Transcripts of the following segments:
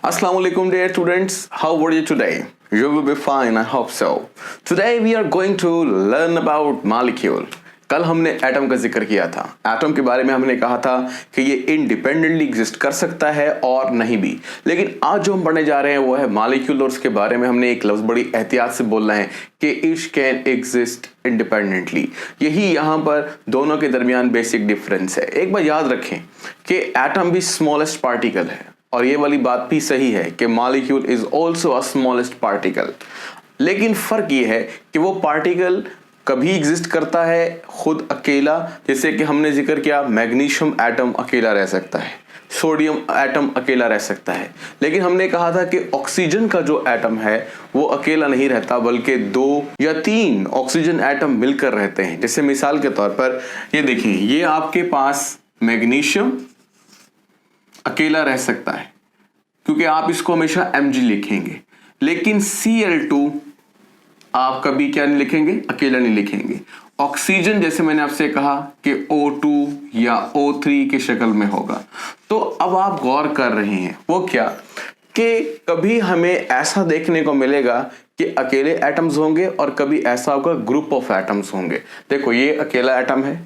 Assalamu alaikum dear students, how are you today? You will be fine, I hope so. Today we are going to learn about molecule. कल हमने atom का जिक्र किया था। Atom के बारे में हमने कहा था कि ये इंडिपेंडेंटली एग्जिस्ट कर सकता है और नहीं भी। लेकिन आज जो हम पढ़ने जा रहे हैं वो है मॉलिक्यूल और उसके बारे में हमने एक लफ्ज बड़ी एहतियात से बोलना है कि इट कैन एग्जिस्ट इंडिपेंडेंटली। यही यहाँ पर दोनों के दरमियान बेसिक डिफरेंस है। एक बात याद रखें कि एटम भी स्मॉलेस्ट पार्टिकल है और ये वाली बात भी सही है कि molecule is also a smallest particle. लेकिन फर्क ये है कि वो पार्टिकल कभी एग्जिस्ट करता है खुद अकेला, जैसे कि हमने जिक्र किया मैग्नीशियम एटम अकेला रह सकता है, सोडियम एटम अकेला रह सकता है। लेकिन हमने कहा था कि ऑक्सीजन का जो एटम है वो अकेला नहीं रहता बल्कि 2 या 3 ऑक्सीजन एटम मिलकर रहते हैं। जैसे मिसाल के तौर पर ये देखिए, ये आपके पास मैग्नीशियम अकेला रह सकता है क्योंकि आप इसको हमेशा Mg लिखेंगे, लेकिन Cl2 आप कभी क्या नहीं लिखेंगे, अकेला नहीं लिखेंगे। ऑक्सीजन जैसे मैंने आपसे कहा कि O2 या O3 की शक्ल में होगा। तो अब आप गौर कर रहे हैं वो क्या कि कभी हमें ऐसा देखने को मिलेगा कि अकेले एटम्स होंगे और कभी ऐसा होगा ग्रुप ऑफ एटम्स होंगे। देखो ये अकेला एटम है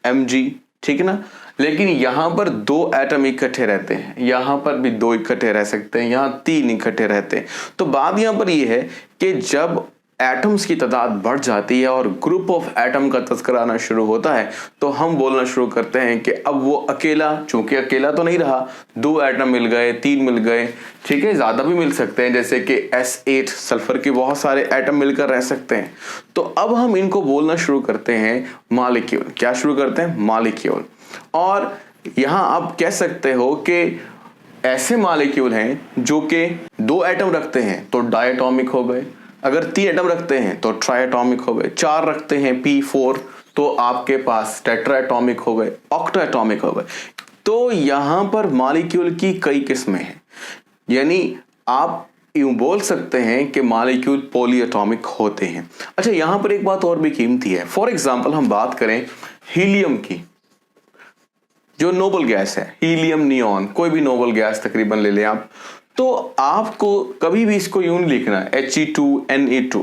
Mg, ठीक है ना, लेकिन यहां पर 2 एटम इकट्ठे रहते हैं, यहां पर भी 2 इकट्ठे रह सकते हैं, यहां 3 इकट्ठे रहते हैं। तो बात यहां पर यह है कि जब एटम्स की तादाद बढ़ जाती है और ग्रुप ऑफ एटम का तज़किरा आना शुरू होता है तो हम बोलना शुरू करते हैं कि अब वो अकेला, चूंकि अकेला तो नहीं रहा, 2 एटम मिल गए, 3 मिल गए, ठीक है, ज्यादा भी मिल सकते हैं, जैसे कि S8 सल्फर के बहुत सारे एटम मिलकर रह सकते हैं। तो अब हम इनको बोलना शुरू करते हैं मॉलिक्यूल। क्या शुरू करते हैं? मॉलिक्यूल। और यहां आप कह सकते हो कि ऐसे मॉलिक्यूल हैं जो कि 2 एटम रखते हैं तो डायटोमिक हो गए, अगर 3 एटम रखते हैं तो ट्राइएटॉमिक हो गए, 4 रखते हैं P4 तो आपके पास टेट्राएटॉमिक हो गए, ऑक्टाएटॉमिक हो गए। तो यहां पर मॉलिक्यूल की कई किस्में हैं, यानी आप यूं बोल सकते हैं कि मॉलिक्यूल पॉलीएटॉमिक होते हैं। अच्छा, यहां पर एक बात और भी कीमती है। फॉर एग्जांपल हम बात करें हीलियम की, जो नोबल गैस है, हीलियम नियॉन, कोई भी नोबल गैस तकरीबन ले लें आप, तो आपको कभी भी इसको यूं लिखना He2Na2।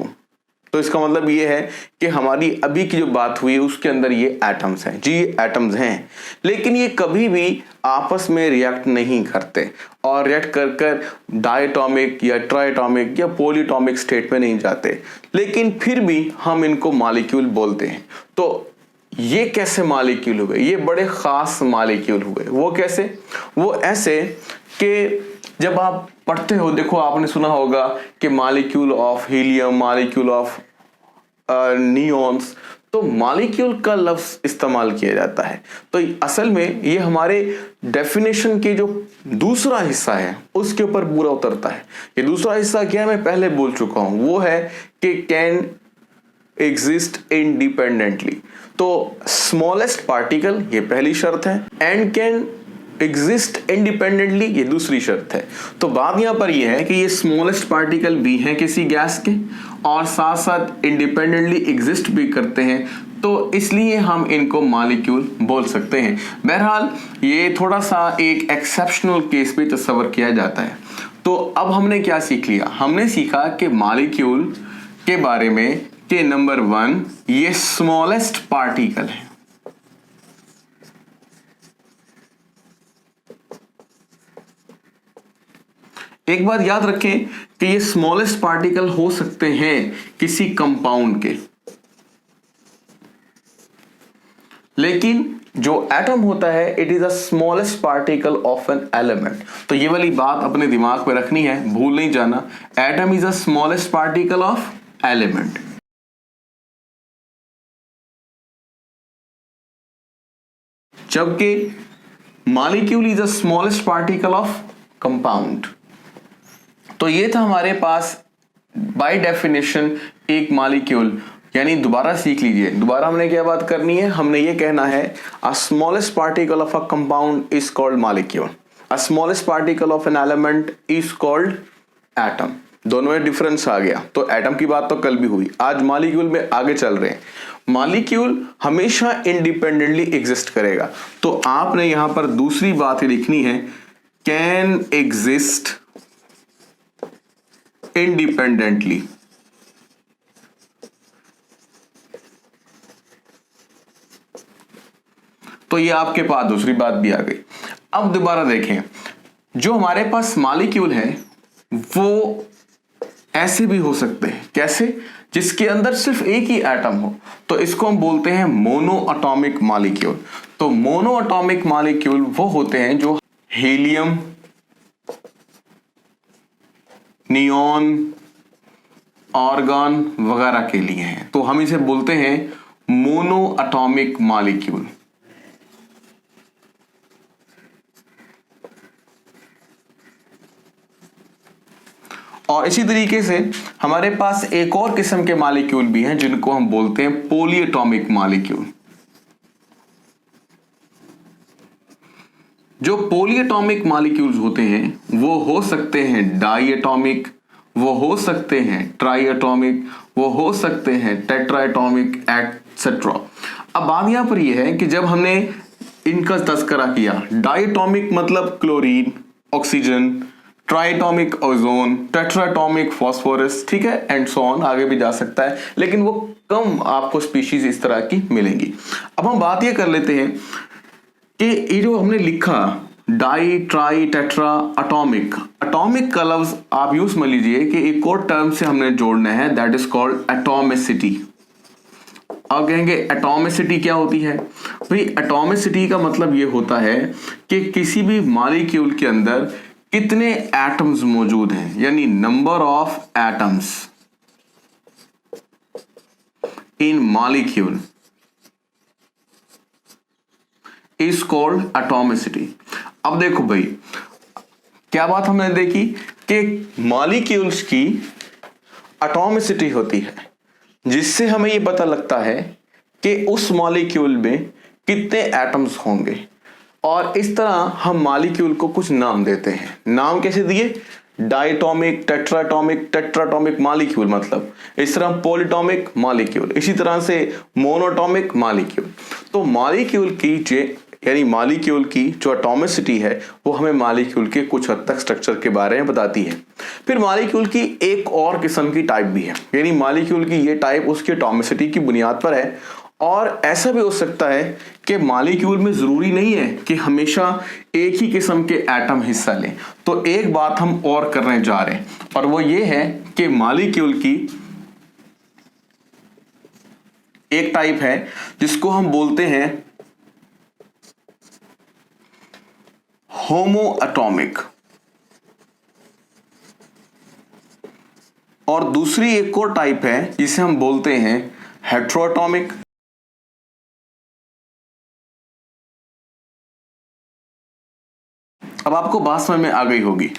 तो इसका मतलब ये है कि हमारी अभी की जो बात हुई है उसके अंदर ये एटम्स हैं जी, एटम्स हैं, लेकिन ये कभी भी आपस में रिएक्ट नहीं करते और रिएक्ट कर कर डायटोमिक या ट्राइटोमिक या पॉलीटॉमिक स्टेट में नहीं जाते, लेकिन फिर भी हम इनको मॉलिक्यूल बोलते हैं। तो ये कैसे मॉलिक्यूल हुए? ये बड़े खास मॉलिक्यूल हुए। वो कैसे? वो ऐसे कि जब आप पढ़ते हो, देखो आपने सुना होगा कि molecule of helium, molecule of neons, तो मॉलिक्यूल का लफ्ज इस्तेमाल किया जाता है। तो असल में ये हमारे डेफिनेशन के जो दूसरा हिस्सा है उसके ऊपर पूरा उतरता है। ये दूसरा हिस्सा क्या है मैं पहले बोल चुका हूं, वो है कि कैन एग्जिस्ट इंडिपेंडेंटली। तो स्मॉलेस्ट पार्टिकल ये पहली शर्त है, एंड कैन एग्जिस्ट इंडिपेंडेंटली ये दूसरी शर्त है। तो बात यहां पर यह है कि ये स्मॉलेस्ट पार्टिकल भी हैं किसी गैस के और साथ साथ इंडिपेंडेंटली एग्जिस्ट भी करते हैं, तो इसलिए हम इनको मॉलिक्यूल बोल सकते हैं। बहरहाल ये थोड़ा सा एक एक्सेप्शनल केस भी तस्वर किया जाता है। तो अब हमने क्या सीख लिया? हमने सीखा कि मॉलिक्यूल के बारे में कि नंबर 1 ये स्मॉलेस्ट पार्टिकल है। एक बात याद रखें कि ये स्मॉलेस्ट पार्टिकल हो सकते हैं किसी कंपाउंड के, लेकिन जो एटम होता है it is a smallest particle of an element. तो ये वाली बात अपने दिमाग में रखनी है, भूल नहीं जाना। Atom is a smallest particle of element. जबकि molecule is the smallest particle of compound. तो ये था हमारे पास बाय डेफिनेशन एक मॉलिक्यूल, यानी दोबारा सीख लीजिए। दोबारा हमने क्या बात करनी है? हमने ये कहना है अ smallest particle of a compound is called molecule, a smallest particle of an element is called atom. दोनों में डिफरेंस आ गया। तो एटम की बात तो कल भी हुई, आज मॉलिक्यूल में आगे चल रहे हैं। मॉलिक्यूल हमेशा इंडिपेंडेंटली एग्जिस्ट करेगा। तो आपने यहां पर दूसरी बात लिखनी है, कैन एग्जिस्ट इंडिपेंडेंटली। तो ये आपके पास दूसरी बात भी आ गई। अब दोबारा देखें, जो हमारे पास मॉलिक्यूल है वो ऐसे भी हो सकते हैं, कैसे? जिसके अंदर सिर्फ एक ही एटम हो, तो इसको हम बोलते हैं मोनो एटॉमिक मॉलिक्यूल। तो मोनो एटॉमिक मॉलिक्यूल वो होते हैं जो हीलियम, नियॉन, आर्गन वगैरह के लिए हैं, तो हम इसे बोलते हैं मोनो एटॉमिक मॉलिक्यूल। और इसी तरीके से हमारे पास एक और किस्म के मॉलिक्यूल भी हैं जिनको हम बोलते हैं पॉली एटॉमिक मॉलिक्यूल। जो पॉली एटॉमिक मॉलिक्यूल्स होते हैं वो हो सकते हैं डाई एटॉमिक, वो हो सकते हैं ट्राई एटॉमिक, वो हो सकते हैं टेट्रा एटॉमिक एक्सेट्रा। अब बात यहां पर यह है कि जब हमने इनका तस्करा किया, डाई एटॉमिक मतलब chlorine, oxygen, triatomic ozone, tetratomic phosphorus, ठीक है, एंड सो ऑन, आगे भी जा सकता है, लेकिन वो कम आपको स्पीशीज इस तरह की मिलेंगी। अब हम बात ये कर लेते हैं कि ये जो हमने लिखा di, tri, tetra, atomic, atomic का लफ्ज आप यूज समझ लीजिए कि एक और टर्म से हमने जोड़ना है, दैट इज कॉल्ड एटॉमिसिटी। अब कहेंगे एटॉमिसिटी क्या होती है? भाई एटॉमिसिटी का मतलब ये होता है कि किसी भी मॉलिक्यूल के अंदर कितने एटम्स मौजूद हैं, यानी number of atoms in molecule is called atomicity. अब देखो भाई, क्या बात हमने देखी कि मॉलिक्यूल्स की एटॉमिसिटी होती है, जिससे हमें यह पता लगता है कि उस मॉलिक्यूल में कितने एटम्स होंगे, और इस तरह हम मॉलिक्यूल को कुछ नाम देते हैं। नाम कैसे दिए? डाइटॉमिक, टेट्राटॉमिक मॉलिक्यूल, मतलब इस तरह पॉलीटॉमिक मॉलिक्यूल, इसी तरह से मोनोटॉमिक मॉलिक्यूल। तो मॉलिक्यूल की यानी मॉलिक्यूल की जो एटॉमिसिटी है वो हमें मॉलिक्यूल के कुछ हद तक स्ट्रक्चर के बारे में बताती है। फिर मॉलिक्यूल की एक और किस्म की टाइप भी है, यानी मॉलिक्यूल की ये टाइप उसकी एटॉमिसिटी की बुनियाद पर है। और ऐसा भी हो सकता है कि मॉलिक्यूल में जरूरी नहीं है कि हमेशा एक ही किस्म के एटम हिस्सा लें। तो एक बात हम और करने जा रहे हैं, और वो ये है कि मॉलिक्यूल की एक टाइप है जिसको हम बोलते हैं होमो एटॉमिक, और दूसरी एक और टाइप है जिसे हम बोलते हैं हेट्रोएटॉमिक। अब आपको बात समझ में आ गई होगी।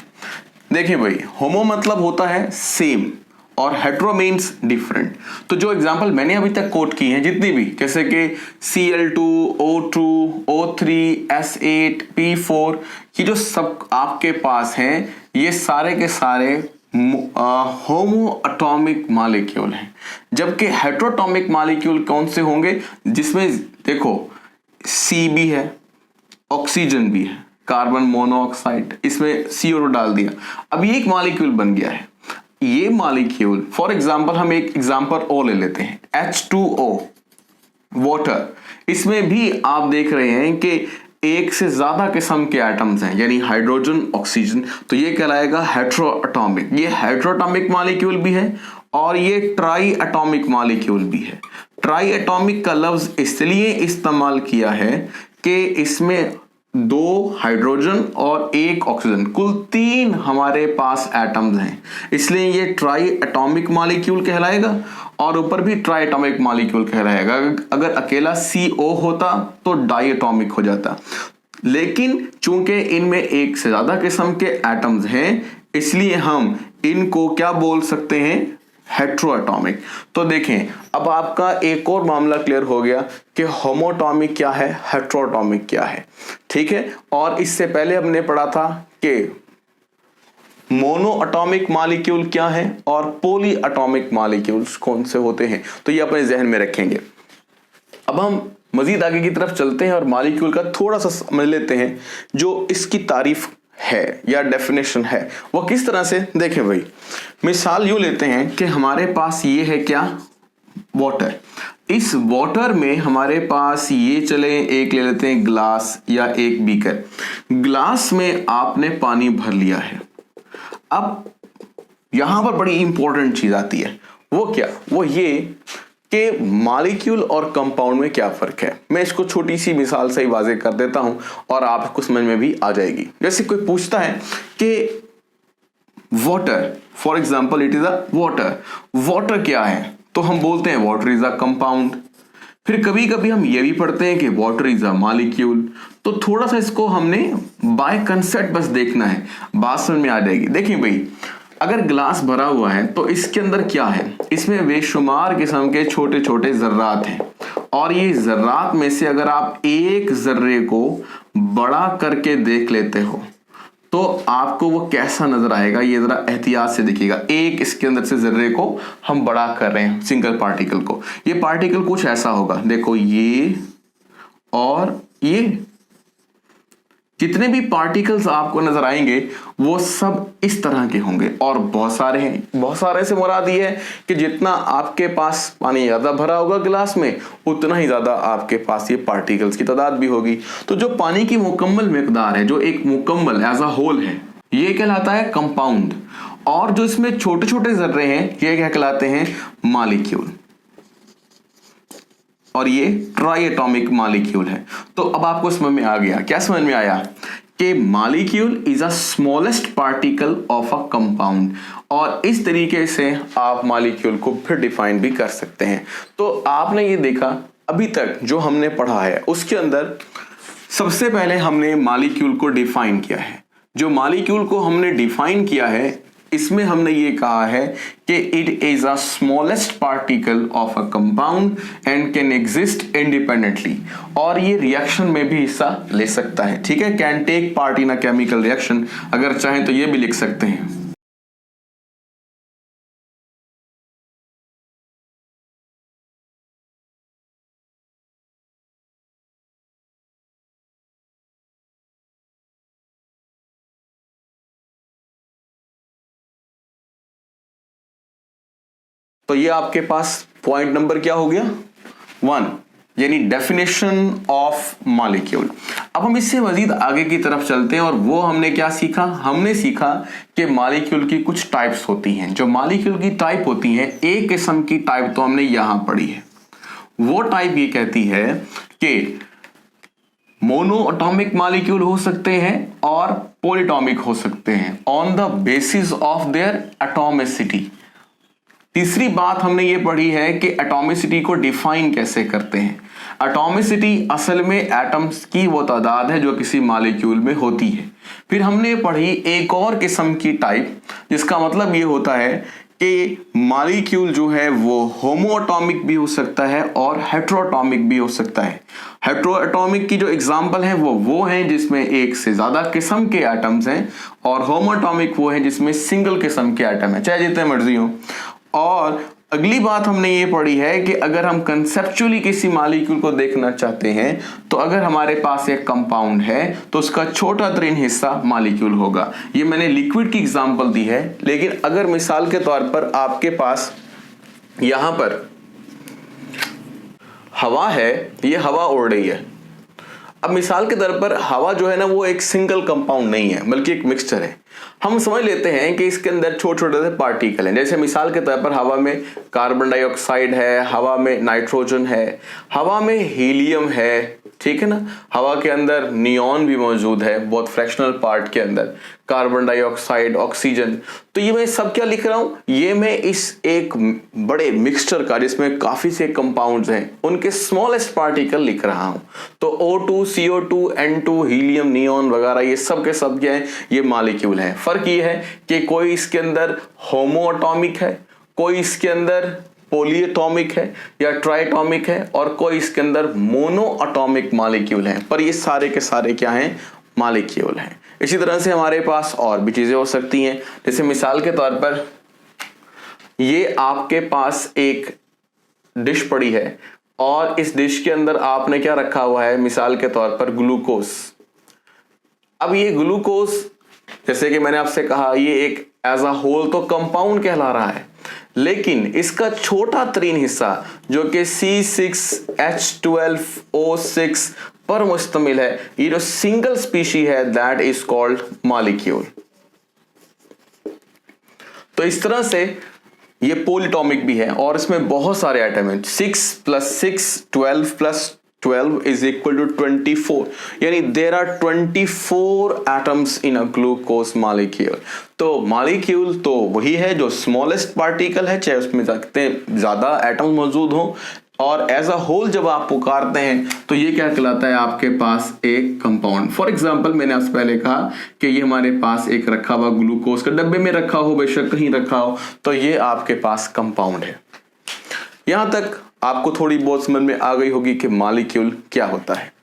देखिए भाई, होमो मतलब होता है सेम और हेट्रो मीन्स डिफरेंट। तो जो एग्जांपल मैंने अभी तक कोट की हैं जितनी भी, जैसे कि Cl2, O2, O3, S8, P4, ये जो सब आपके पास हैं ये सारे के सारे होमो एटॉमिक मॉलिक्यूल हैं। जबकि हेट्रोएटॉमिक मॉलिक्यूल कौन से होंगे? जिसमें देखो C भी है, ऑक्सीजन भी है, कार्बन मोनोऑक्साइड, इसमें CO2 डाल दिया, अब ये एक मॉलिक्यूल बन गया है। ये मॉलिक्यूल फॉर एग्जांपल, हम एक एग्जांपल और ले लेते हैं, H2O वाटर। इसमें भी आप देख रहे हैं कि एक से ज्यादा किस्म के एटम्स हैं, यानी हाइड्रोजन, ऑक्सीजन, तो ये कहलाएगा हेट्रोएटॉमिक। ये हेट्रोएटॉमिक मॉलिक्यूल भी है और ये ट्राई एटॉमिक मॉलिक्यूल भी है। ट्राई एटॉमिक का लफ्ज इसलिए इस्तेमाल किया है कि इसमें 2 हाइड्रोजन और 1 ऑक्सीजन, कुल 3 हमारे पास एटम्स हैं, इसलिए ये ट्राई एटॉमिक मॉलिक्यूल कहलाएगा। और ऊपर भी ट्राई एटॉमिक मॉलिक्यूल कहलाएगा। अगर अकेला CO होता तो डाई एटॉमिक हो जाता, लेकिन चूंकि इनमें एक से ज्यादा किस्म के एटम्स हैं इसलिए हम इनको क्या बोल सकते हैं? हेट्रोएटॉमिक। तो देखें, अब आपका एक और मामला क्लियर हो गया कि होमोएटॉमिक क्या है, हेट्रोएटॉमिक क्या है, ठीक है। और इससे पहले हमने पढ़ा था कि मोनो एटॉमिक मॉलिक्यूल क्या है और पॉली एटॉमिक मॉलिक्यूल्स कौन से होते हैं, तो ये अपने जहन में रखेंगे। अब हम मजीद आगे की तरफ चलते हैं और मॉलिक्यूल का थोड़ा सा समझ लेते हैं जो इसकी तारीफ है या डेफिनेशन है वो किस तरह से, देखें भाई, मिसाल यूं लेते हैं कि हमारे पास ये है क्या, वाटर। इस वाटर में हमारे पास ये, चले एक ले लेते हैं ग्लास या एक बीकर। ग्लास में आपने पानी भर लिया है। अब यहां पर बड़ी इंपॉर्टेंट चीज आती है, वो क्या, वो ये कि मॉलिक्यूल और कंपाउंड में क्या फर्क है। मैं इसको छोटी सी मिसाल से ही वाजे कर देता हूं और आपको समझ में भी आ जाएगी। जैसे कोई पूछता है कि water, for example it is a water, water क्या है, तो हम बोलते हैं वाटर इज अ कंपाउंड। फिर कभी कभी हम ये भी पढ़ते हैं कि वाटर इज अ मॉलिक्यूल। तो थोड़ा सा इसको हमने बाय कंसेप्ट बस देखना है, बात समझ में आ जाएगी। देखिए भाई, अगर ग्लास भरा हुआ है तो इसके अंदर क्या है, इसमें बेशुमार किस्म के छोटे छोटे जर्रात हैं, और ये जर्रात में से अगर आप एक जर्रे को बड़ा करके देख लेते हो तो आपको वो कैसा नजर आएगा, ये जरा एहतियात से देखिएगा। एक इसके अंदर से जर्रे को हम बड़ा कर रहे हैं, सिंगल पार्टिकल को, ये पार्टिकल कुछ ऐसा होगा, देखो ये और ये, जितने भी पार्टिकल्स आपको नजर आएंगे वो सब इस तरह के होंगे, और बहुत सारे हैं। बहुत सारे से मुराद ये है कि जितना आपके पास पानी ज्यादा भरा होगा गिलास में, उतना ही ज्यादा आपके पास ये पार्टिकल्स की तादाद भी होगी। तो जो पानी की मुकम्मल मिकदार है, जो एक मुकम्मल एज अ होल है, ये कहलाता है कंपाउंड, और जो इसमें छोटे छोटे जर्रे हैं ये क्या कहलाते हैं, मॉलिक्यूल, और ये ट्राई एटॉमिक मॉलिक्यूल है। तो अब आपको समझ में आ गया, क्या समझ में आया, कि molecule is a smallest particle of a compound, और इस तरीके से आप मॉलिक्यूल को फिर डिफाइन भी कर सकते हैं। तो आपने ये देखा अभी तक जो हमने पढ़ा है उसके अंदर सबसे पहले हमने मॉलिक्यूल को डिफाइन किया है। जो मॉलिक्यूल को हमने डिफाइन किया है इसमें हमने ये कहा है कि it is a smallest particle of a compound and can exist independently, और ये रिएक्शन में भी हिस्सा ले सकता है। ठीक है, can take part in a chemical reaction, अगर चाहें तो ये भी लिख सकते हैं। तो ये आपके पास पॉइंट नंबर क्या हो गया, 1, यानी डेफिनेशन ऑफ मॉलिक्यूल। अब हम इससे मजीद आगे की तरफ चलते हैं, और वो हमने क्या सीखा, हमने सीखा कि मॉलिक्यूल की कुछ टाइप्स होती हैं। जो मॉलिक्यूल की टाइप होती हैं, एक किस्म की टाइप तो हमने यहां पढ़ी है, वो टाइप ये कहती है कि मोनो एटॉमिक मॉलिक्यूल हो सकते हैं और पॉलीटॉमिक हो सकते हैं on the basis of their atomicity. तीसरी बात हमने ये पढ़ी है कि एटॉमिसिटी को डिफाइन कैसे करते हैं। एटॉमिसिटी असल में एटम्स की वो तादाद है जो किसी मॉलिक्यूल में होती है। फिर हमने पढ़ी एक और किस्म की टाइप, जिसका मतलब ये होता है कि मॉलिक्यूल जो है वो होमोएटॉमिक भी हो सकता है और हेट्रोएटॉमिक भी हो सकता है। हेट्रोएटॉमिक की जो एग्जांपल है वो हैं जिसमें एक से ज्यादा किस्म के एटम्स हैं, और होमोएटॉमिक वो है जिसमें सिंगल किस्म के एटम है, चाहे जितने मर्जी हो। और अगली बात हमने ये पढ़ी है कि अगर हम कंसेप्चुअली किसी मॉलिक्यूल को देखना चाहते हैं तो अगर हमारे पास एक कंपाउंड है तो उसका छोटा तरीन हिस्सा मॉलिक्यूल होगा। ये मैंने लिक्विड की एग्जांपल दी है, लेकिन अगर मिसाल के तौर पर आपके पास यहां पर हवा है, ये हवा उड़ रही है। अब मिसाल के तौर पर हवा जो है ना वो एक सिंगल कंपाउंड नहीं है बल्कि एक मिक्सचर है। हम समझ लेते हैं कि इसके अंदर छोटे छोटे से पार्टिकल हैं। जैसे मिसाल के तौर पर हवा में कार्बन डाइऑक्साइड है, हवा में नाइट्रोजन है, हवा में हीलियम है, ठीक है ना, हवा के अंदर नियॉन भी मौजूद है बहुत फ्रैक्शनल पार्ट के अंदर, कार्बन डाइऑक्साइड, ऑक्सीजन। तो ये मैं सब क्या लिख रहा हूं, ये मैं इस एक बड़े मिक्सचर का जिसमें काफी से कंपाउंड्स हैं उनके स्मॉलेस्ट पार्टिकल लिख रहा हूं। तो O2, CO2, N2, helium, neon वगैरह ये सब के सब क्या है, ये मॉलिक्यूल है। फर्क ये है कि कोई इसके अंदर होमोएटॉमिक है, कोई इसके अंदर पॉलीएटॉमिक है या ट्राइएटॉमिक है, और कोई इसके अंदर मोनोएटॉमिक मॉलिक्यूल है। पर ये सारे के सारे क्या हैं, मॉलिक्यूल हैं। इसी तरह से हमारे पास और भी चीजें हो सकती हैं। जैसे मिसाल के तौर पर ये आपके पास एक डिश पड़ी है और इस डिश के अंदर आपने क्या रखा हुआ है, मिसाल के तौर पर ग्लूकोज। अब ये ग्लूकोज जैसे कि मैंने आपसे कहा ये एक एज अ होल तो कंपाउंड कहला रहा है, लेकिन इसका छोटा तरीन हिस्सा जो कि C6H12O6 पर मुश्तमिल है, ये जो सिंगल स्पीशी है दैट इज कॉल्ड मॉलिक्यूल। तो इस तरह से ये पोलिटॉमिक भी है और इसमें बहुत सारे एटम हैं। 6 + 6 12 + 12 इज इक्वल टू 24, यानी there are 24 atoms in a glucose molecule. तो मॉलिक्यूल तो वही है जो स्मॉलेस्ट पार्टिकल है, चाहे उसमें ज्यादा एटम मौजूद हो, और एज अ होल जब आप पुकारते हैं तो ये क्या कहलाता है, आपके पास एक कंपाउंड। फॉर एग्जांपल मैंने आपसे पहले कहा कि ये हमारे पास एक रखा हुआ ग्लूकोज का डब्बे में रखा हो, बेशक कहीं रखा हो, तो ये आपके पास कंपाउंड है। यहां तक आपको थोड़ी बहुत समझ में आ गई होगी कि मॉलिक्यूल क्या होता है।